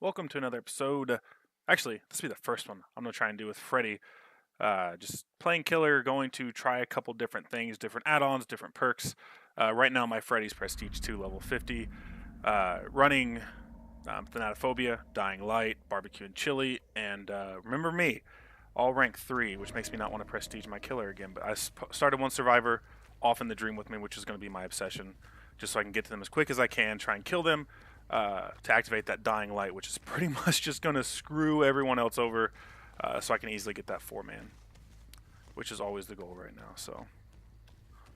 Welcome to another episode. Actually, this will be the first one I'm going to try and do with Freddy. Just playing killer, going to try a couple different things, different add-ons, different perks. Right now, my Freddy's Prestige 2 level 50. Running Thanatophobia, Dying Light, Barbecue and Chili, and Remember Me, all rank 3, which makes me not want to prestige my killer again. But I started one survivor off in the dream with me, which is going to be my obsession, just so I can get to them as quick as I can, try and kill them, to activate that Dying Light, which is pretty much just going to screw everyone else over, so I can easily get that 4-man, which is always the goal right now. So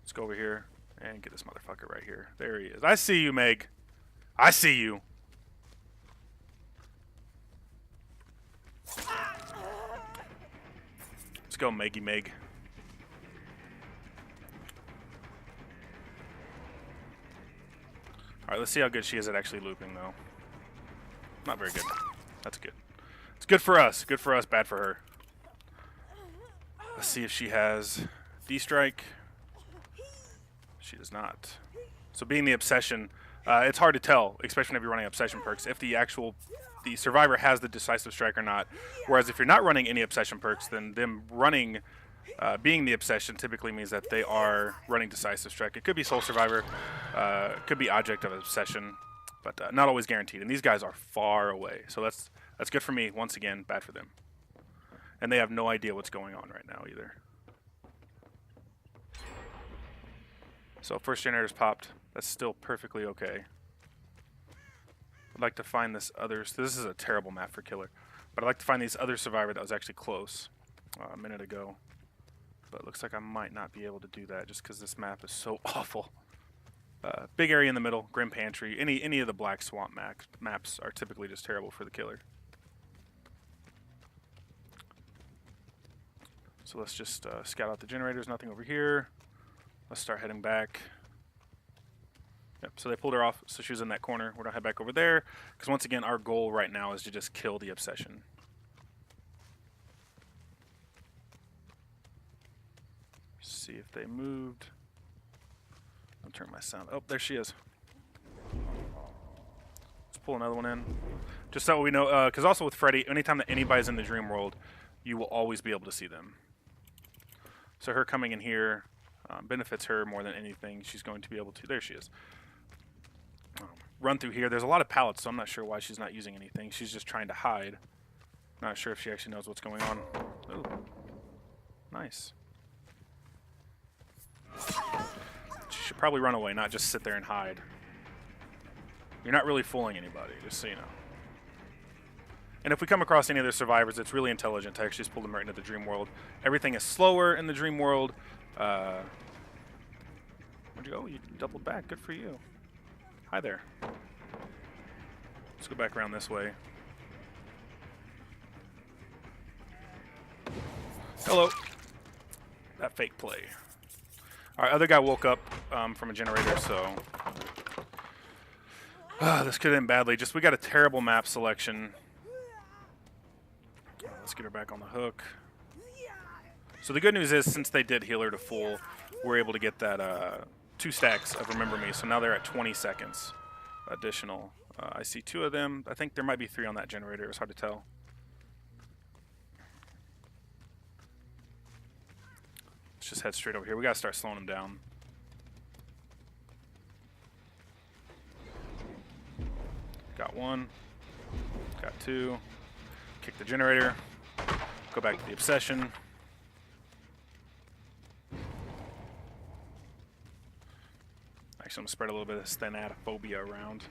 let's go over here and get this motherfucker right here. There he is. I see you, Meg. I see you. Let's go, Meggy Meg. Alright, let's see how good she is at actually looping, though. Not very good. That's good. It's good for us. Good for us, bad for her. Let's see if she has D-Strike. She does not. So being the obsession, it's hard to tell, especially if you're running obsession perks, if the survivor has the decisive strike or not. Whereas if you're not running any obsession perks, then them running, being the obsession typically means that they are running decisive strike. It could be soul survivor, it could be object of obsession, but not always guaranteed. And these guys are far away, so that's good for me. Once again, bad for them. And they have no idea what's going on right now either. So first generator's popped. That's still perfectly okay. I'd like to find this other... This is a terrible map for killer. But I'd like to find these other survivor that was actually close a minute ago. But it looks like I might not be able to do that just because this map is so awful. Big area in the middle, Grim Pantry. Any of the Black Swamp maps are typically just terrible for the killer. So let's just scout out the generators. Nothing over here. Let's start heading back. Yep, so they pulled her off, so she was in that corner. We're going to head back over there, because once again, our goal right now is to just kill the obsession. See if they moved. I'll turn my sound. Oh, there she is. Let's pull another one in. Just so we know, because also with Freddy, anytime that anybody's in the dream world, you will always be able to see them. So her coming in here benefits her more than anything. She's going to be able to... There she is. Run through here. There's a lot of pallets, so I'm not sure why she's not using anything. She's just trying to hide. Not sure if she actually knows what's going on. Ooh. Nice. She should probably run away, not just sit there and hide. You're not really fooling anybody, just so you know. And if we come across any other survivors, it's really intelligent to actually just pull them right into the dream world. Everything is slower in the dream world. Where'd you go? You doubled back. Good for you. Hi there. Let's go back around this way. Hello. That fake play. Alright, other guy woke up from a generator, so... this could end badly. Just, we got a terrible map selection. Let's get her back on the hook. So the good news is, since they did heal her to full, we're able to get that 2 stacks of Remember Me. So now they're at 20 seconds additional. I see 2 of them. I think there might be 3 on that generator. It's hard to tell. Let's just head straight over here. We gotta start slowing them down. Got 1. Got 2. Kick the generator. Go back to the obsession. Actually, I'm going to spread a little bit of thanatophobia around.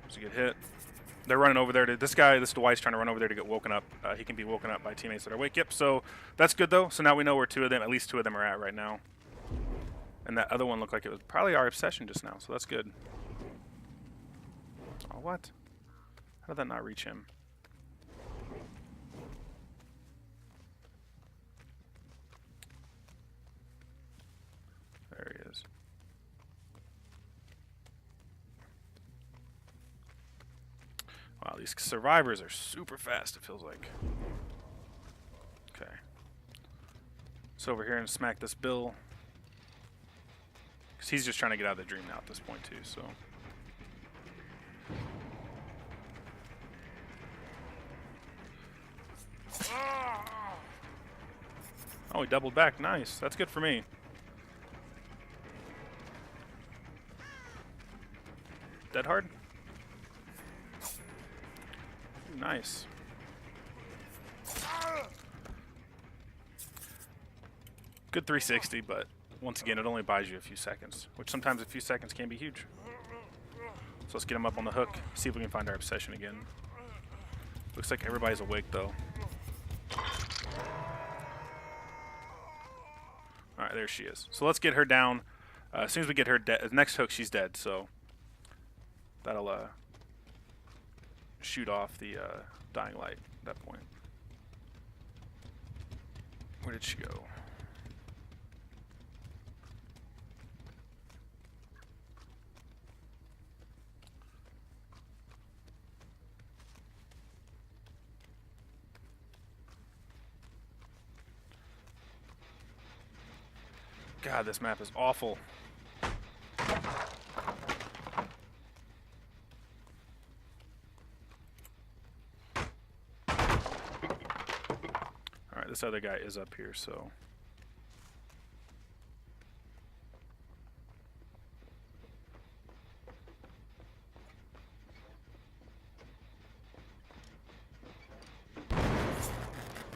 It's a good hit. They're running over there. This Dwight's trying to run over there to get woken up. He can be woken up by teammates that are awake. Yep, so that's good, though. So now we know where 2 of them, at least 2 of them are at right now. And that other one looked like it was probably our obsession just now, so that's good. Oh, what? How did that not reach him? There he is. Wow, these survivors are super fast, it feels like. Okay. So over here and smack this Bill. Because he's just trying to get out of the dream now at this point, too, so... doubled back. Nice. That's good for me. Dead hard. Ooh, nice. Good 360, but once again, it only buys you a few seconds, which sometimes a few seconds can be huge. So let's get him up on the hook, see if we can find our obsession again. Looks like everybody's awake, though. Alright, there she is. So let's get her down. As soon as we get her dead, next hook, she's dead, so that'll shoot off the dying light at that point. Where did she go? God, this map is awful. Alright, this other guy is up here, so...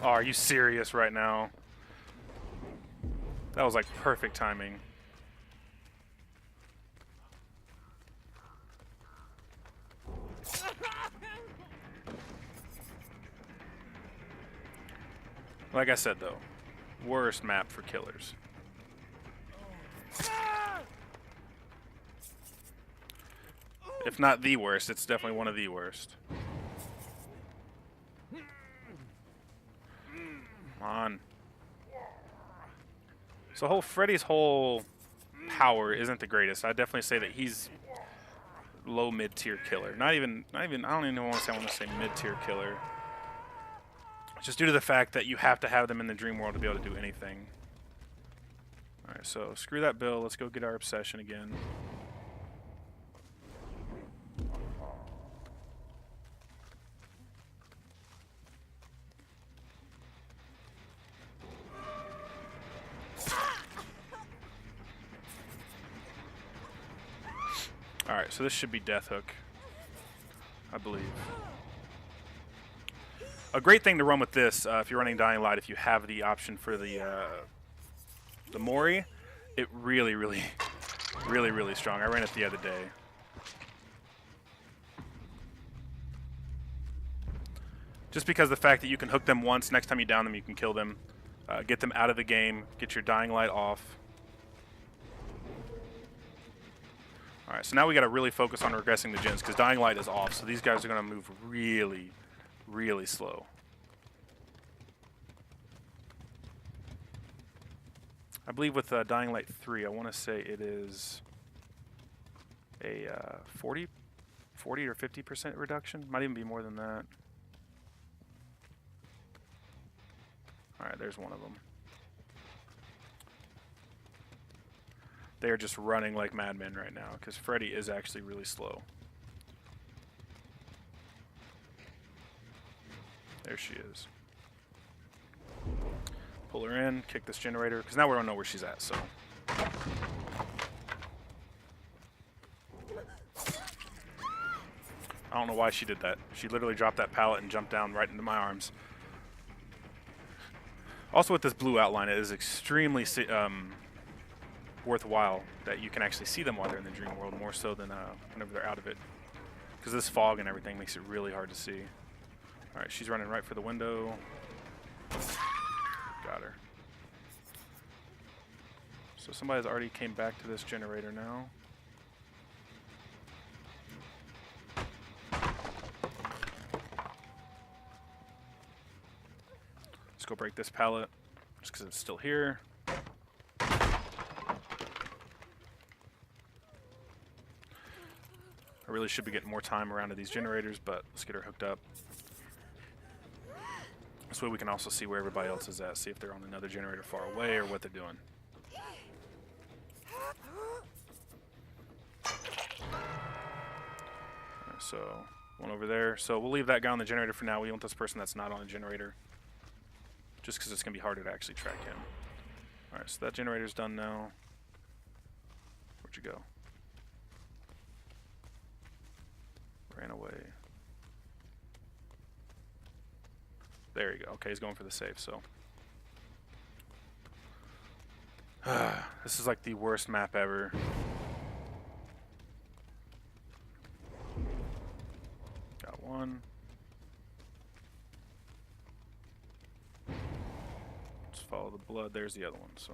Oh, are you serious right now? That was like perfect timing. Like I said though, worst map for killers. If not the worst, it's definitely one of the worst. Come on. So Freddy's whole power isn't the greatest. I'd definitely say that he's low mid-tier killer. Not even I don't even want to say mid-tier killer. Just due to the fact that you have to have them in the dream world to be able to do anything. Alright, so screw that bill. Let's go get our obsession again. Alright, so this should be Death Hook, I believe. A great thing to run with this, if you're running Dying Light, if you have the option for the Mori, it really strong. I ran it the other day. Just because the fact that you can hook them once, next time you down them, you can kill them, get them out of the game, get your Dying Light off. Alright, so now we got to really focus on regressing the gens, because Dying Light is off, so these guys are going to move really slow. I believe with Dying Light 3, I want to say it is a 40 or 50% reduction. Might even be more than that. Alright, there's one of them. They are just running like madmen right now, because Freddy is actually really slow. There she is. Pull her in, kick this generator, because now we don't know where she's at, so. I don't know why she did that. She literally dropped that pallet and jumped down right into my arms. Also with this blue outline, it is extremely worthwhile that you can actually see them while they're in the dream world, more so than whenever they're out of it. Because this fog and everything makes it really hard to see. Alright, she's running right for the window. Got her. So somebody's already came back to this generator now. Let's go break this pallet, just because it's still here. I really should be getting more time around to these generators, but let's get her hooked up. This way we can also see where everybody else is at, see if they're on another generator far away or what they're doing. Right, so, one over there. So we'll leave that guy on the generator for now. We want this person that's not on the generator, just because it's going to be harder to actually track him. Alright, so that generator's done now. Where'd you go? Ran away. There you go. Okay, he's going for the save, so. This is like the worst map ever. Got one. Just follow the blood. There's the other one, so.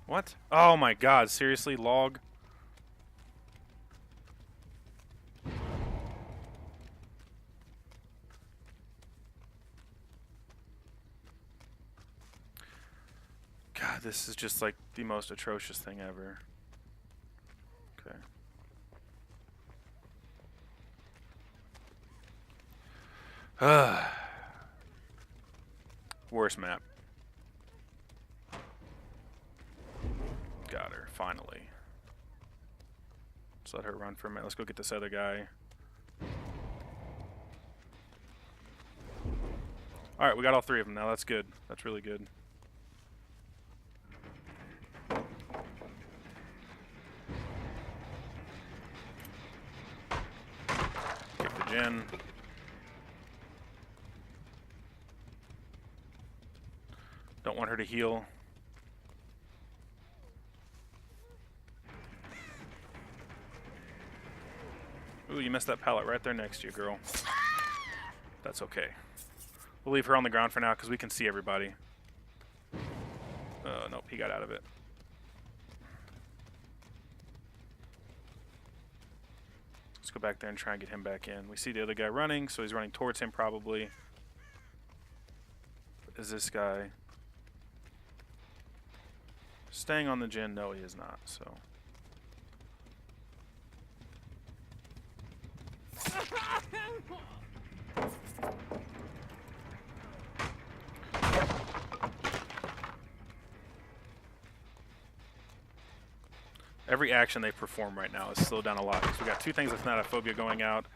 What? Oh my god, seriously, log? God, this is just like the most atrocious thing ever. Okay. Worst map. Got her, finally. Let's let her run for a minute. Let's go get this other guy. Alright, we got all three of them now. That's good. That's really good. Get the gen. Don't want her to heal. Ooh, you missed that pallet right there next to you, girl. That's okay. We'll leave her on the ground for now because we can see everybody. Nope, he got out of it. Let's go back there and try and get him back in. We see the other guy running, so he's running towards him probably. Is this guy staying on the gen? No, he is not, so. Every action they perform right now is slowed down a lot. So we got two things with Thanatophobia going out.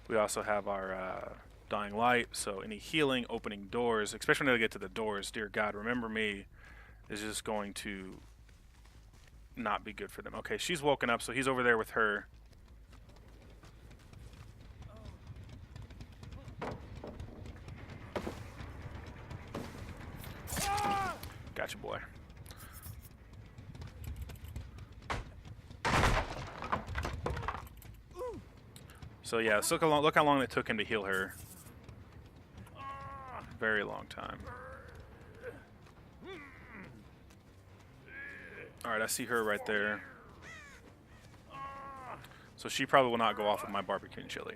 We also have our Dying Light, so any healing, opening doors, especially when they get to the doors, dear God, remember me, is just going to not be good for them. Okay, she's woken up, so he's over there with her. Gotcha, boy. So yeah, so look how long it took him to heal her. Very long time. Alright, I see her right there. So she probably will not go off with my barbecue and chili.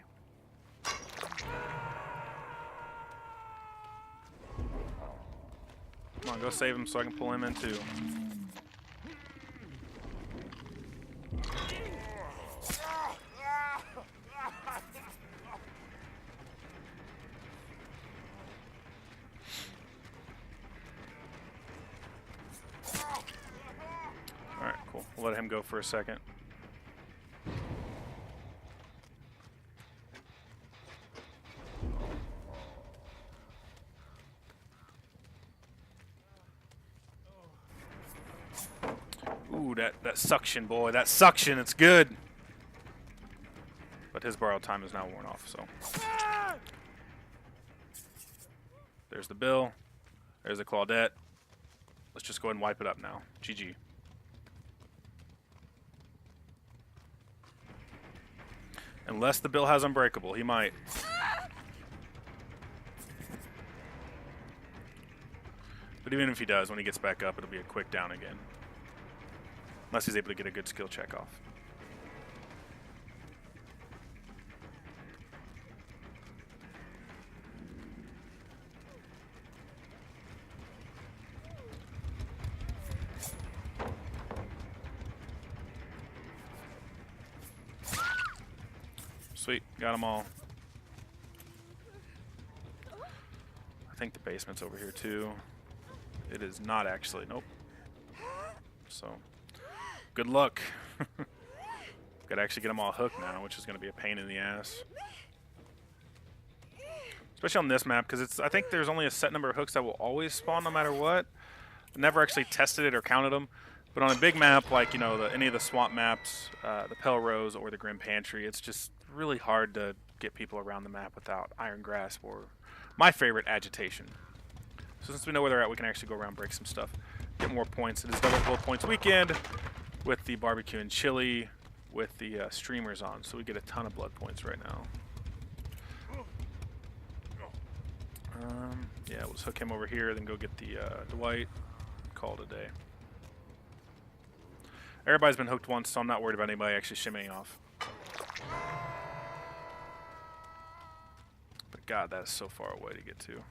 Come on, go save him so I can pull him in too. Alright, cool. We'll let him go for a second. Ooh, that suction, boy. That suction, it's good. But his borrowed time is now worn off, so. There's the bill. There's the Claudette. Let's just go ahead and wipe it up now. GG. Unless the bill has Unbreakable, he might. But even if he does, when he gets back up, it'll be a quick down again. Unless he's able to get a good skill check off. Sweet, got them all. I think the basement's over here too. It is not actually, nope. So, good luck. Gotta actually get them all hooked now, which is gonna be a pain in the ass. especially on this map, because I think there's only a set number of hooks that will always spawn no matter what. I never actually tested it or counted them. But on a big map like, you know, any of the swamp maps, the Pelrose or the Grim Pantry, it's just really hard to get people around the map without Iron Grasp or my favorite, Agitation. So since we know where they're at, we can actually go around, break some stuff, get more points. It is double blood points weekend with the barbecue and chili with the streamers on. So we get a ton of blood points right now. Yeah, we'll just hook him over here, then go get the Dwight. Call it a day. Everybody's been hooked once, so I'm not worried about anybody actually shimmying off. But God, that is so far away to get to.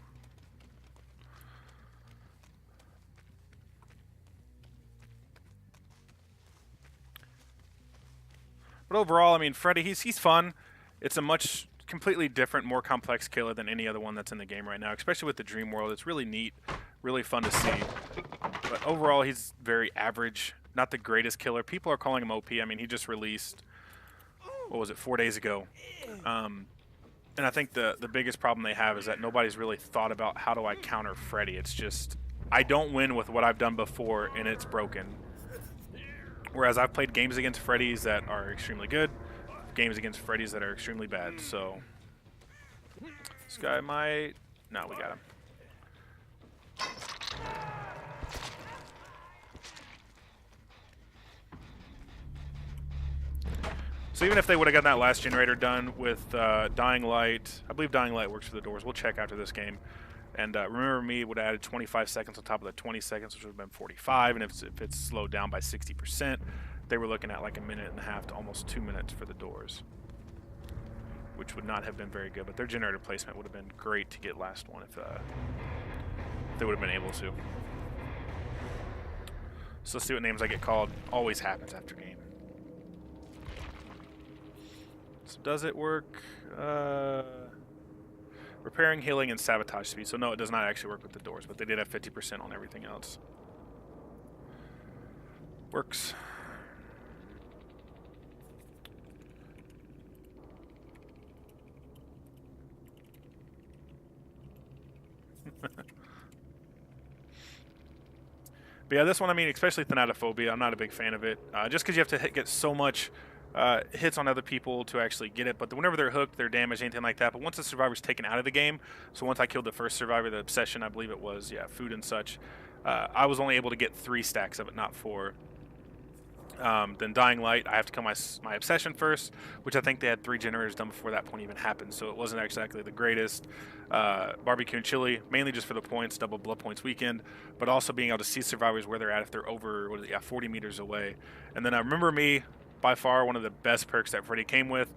But overall, I mean, Freddy, he's fun. It's a completely different, more complex killer than any other one that's in the game right now, especially with the Dream World. It's really neat, really fun to see. But overall, he's very average. Not the greatest killer. People are calling him OP. I mean, he just released, what was it, 4 days ago. And I think the biggest problem they have is that nobody's really thought about how do I counter Freddy. It's just, I don't win with what I've done before, and it's broken. Whereas I've played games against Freddys that are extremely good, games against Freddys that are extremely bad. So this guy might... No, we got him. So even if they would have gotten that last generator done with Dying Light, I believe Dying Light works for the doors. We'll check after this game. And Remember Me would have added 25 seconds on top of the 20 seconds, which would have been 45. And if it's slowed down by 60%, they were looking at like 1.5 minutes to almost 2 minutes for the doors, which would not have been very good. But their generator placement would have been great to get last one if they would have been able to. So let's see what names I get called. Always happens after game. So does it work? Repairing, healing, and sabotage speed. So no, it does not actually work with the doors, but they did have 50% on everything else. Works. But yeah, this one, I mean, especially Thanatophobia, I'm not a big fan of it. Just because you have to get so much hits on other people to actually get it. But whenever they're hooked, they're damaged, anything like that. But once the survivor's taken out of the game, so once I killed the first survivor, the obsession, I believe it was, yeah, food and such, I was only able to get 3 stacks of it, not 4. Then Dying Light, I have to kill my obsession first, which I think they had 3 generators done before that point even happened, so it wasn't exactly the greatest. Barbecue and chili, mainly just for the points, double blood points weekend, but also being able to see survivors where they're at if they're over 40 meters away. And then Remember Me, by far one of the best perks that Freddy came with.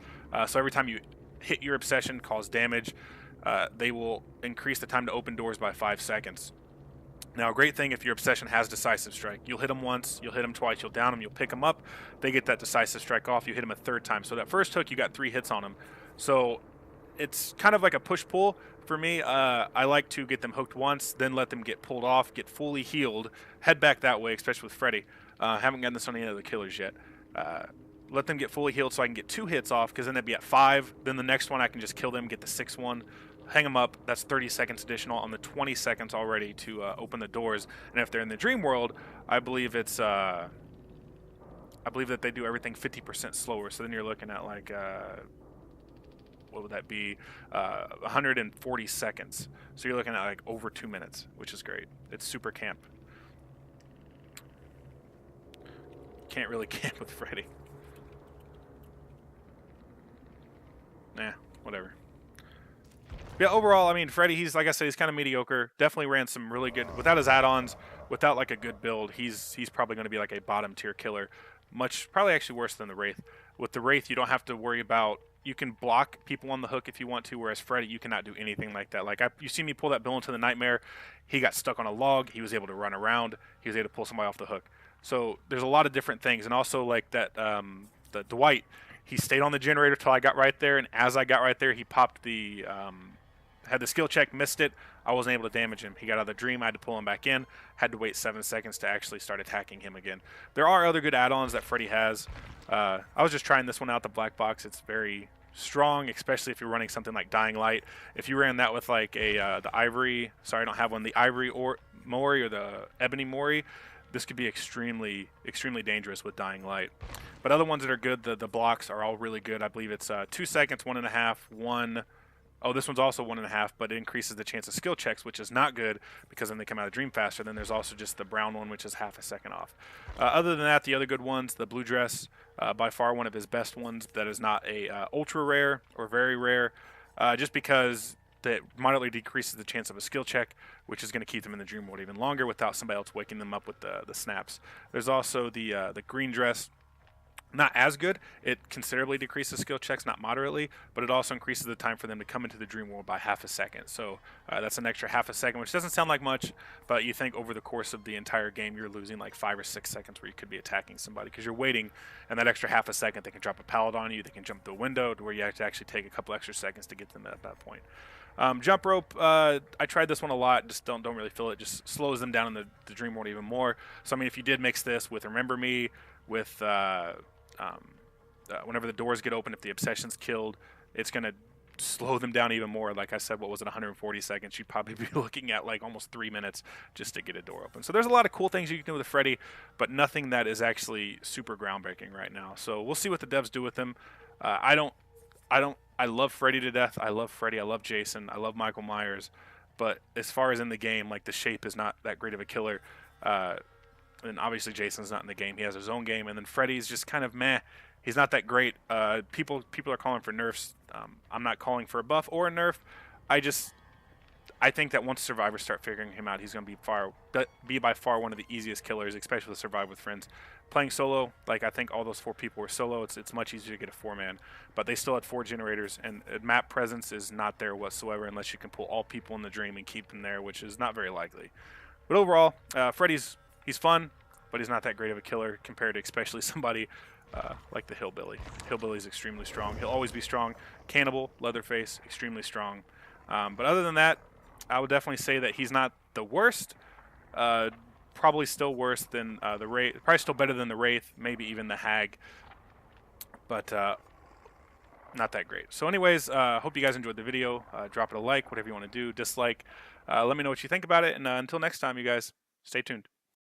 So every time you hit your obsession, cause damage, they will increase the time to open doors by 5 seconds. Now, a great thing if your obsession has decisive strike. You'll hit them once, you'll hit them twice, you'll down them, you'll pick them up. They get that decisive strike off. You hit them a 3rd time. So that first hook, you got 3 hits on them. So it's kind of like a push-pull for me. I like to get them hooked once, then let them get pulled off, get fully healed, head back that way, especially with Freddy. Haven't gotten this on any of the killers yet. Let them get fully healed so I can get 2 hits off, because then they'd be at 5. Then the next one I can just kill them, get the 6th one, hang them up. That's 30 seconds additional on the 20 seconds already to open the doors. And if they're in the Dream World, I believe it's I believe that they do everything 50% slower. So then you're looking at like what would that be? 140 seconds. So you're looking at like over 2 minutes, which is great. It's super camp. Can't really camp with Freddy. Nah, whatever. Yeah, overall, I mean, Freddy, he's, like I said, he's kind of mediocre. Definitely ran some really good, without his add-ons, without like a good build, he's probably going to be like a bottom tier killer. Probably actually worse than the Wraith. With the Wraith, you don't have to worry about, you can block people on the hook if you want to, whereas Freddy, you cannot do anything like that. Like, you see me pull that Bill into the Nightmare, he got stuck on a log, he was able to run around, he was able to pull somebody off the hook. So there's a lot of different things, and also like that, the Dwight, he stayed on the generator till I got right there, and as I got right there, he popped the, had the skill check, missed it. I wasn't able to damage him. He got out of the dream. I had to pull him back in. Had to wait 7 seconds to actually start attacking him again. There are other good add-ons that Freddy has. I was just trying this one out, the black box. It's very strong, especially if you're running something like Dying Light. If you ran that with like a the Ivory, sorry, I don't have one, the Ivory or Mori or the Ebony Mori, this could be extremely dangerous with Dying Light. But other ones that are good, the blocks are all really good. I believe it's 2 seconds, 1.5, 1. Oh, this one's also 1.5, but it increases the chance of skill checks, which is not good because then they come out of Dream faster. Then there's also just the brown one, which is half a second off. Other than that, the other good ones, the Blue Dress, by far one of his best ones that is not a ultra rare or very rare, just because that moderately decreases the chance of a skill check, which is going to keep them in the Dream world even longer without somebody else waking them up with the snaps. There's also the Green Dress. Not as good. It considerably decreases skill checks, not moderately, but it also increases the time for them to come into the Dream World by half a second. So that's an extra half a second, which doesn't sound like much, but you think over the course of the entire game, you're losing like 5 or 6 seconds where you could be attacking somebody because you're waiting, and that extra half a second, they can drop a pallet on you, they can jump the window to where you have to actually take a couple extra seconds to get them at that point. Jump rope, I tried this one a lot, just don't really feel it. Just slows them down in the Dream World even more. So I mean, if you did mix this with Remember Me, with whenever the doors get open, if the obsession's killed, it's going to slow them down even more. Like I said, what was it, 140 seconds? You'd probably be looking at like almost 3 minutes just to get a door open. So there's a lot of cool things you can do with Freddy, but nothing that is actually super groundbreaking right now. So we'll see what the devs do with him. I love Freddy to death. I love Freddy. I love Jason. I love Michael Myers. But as far as in the game, like the shape is not that great of a killer. And obviously Jason's not in the game. He has his own game. And then Freddy's just kind of meh. He's not that great. People are calling for nerfs. I'm not calling for a buff or a nerf. I think that once survivors start figuring him out, he's going to be by far one of the easiest killers, especially with Survive with Friends. Playing solo, like I think all those 4 people were solo, it's much easier to get a 4-man. But they still had 4 generators, and map presence is not there whatsoever unless you can pull all people in the Dream and keep them there, which is not very likely. But overall, Freddy's he's fun, but he's not that great of a killer compared to especially somebody like the Hillbilly. Hillbilly's extremely strong. He'll always be strong. Cannibal, Leatherface, extremely strong. But other than that, I would definitely say that he's not the worst. Probably still worse than the Wraith. Probably still better than the Wraith, maybe even the Hag. But not that great. So anyways, hope you guys enjoyed the video. Drop it a like, whatever you want to do. Dislike. Let me know what you think about it. And until next time, you guys, stay tuned.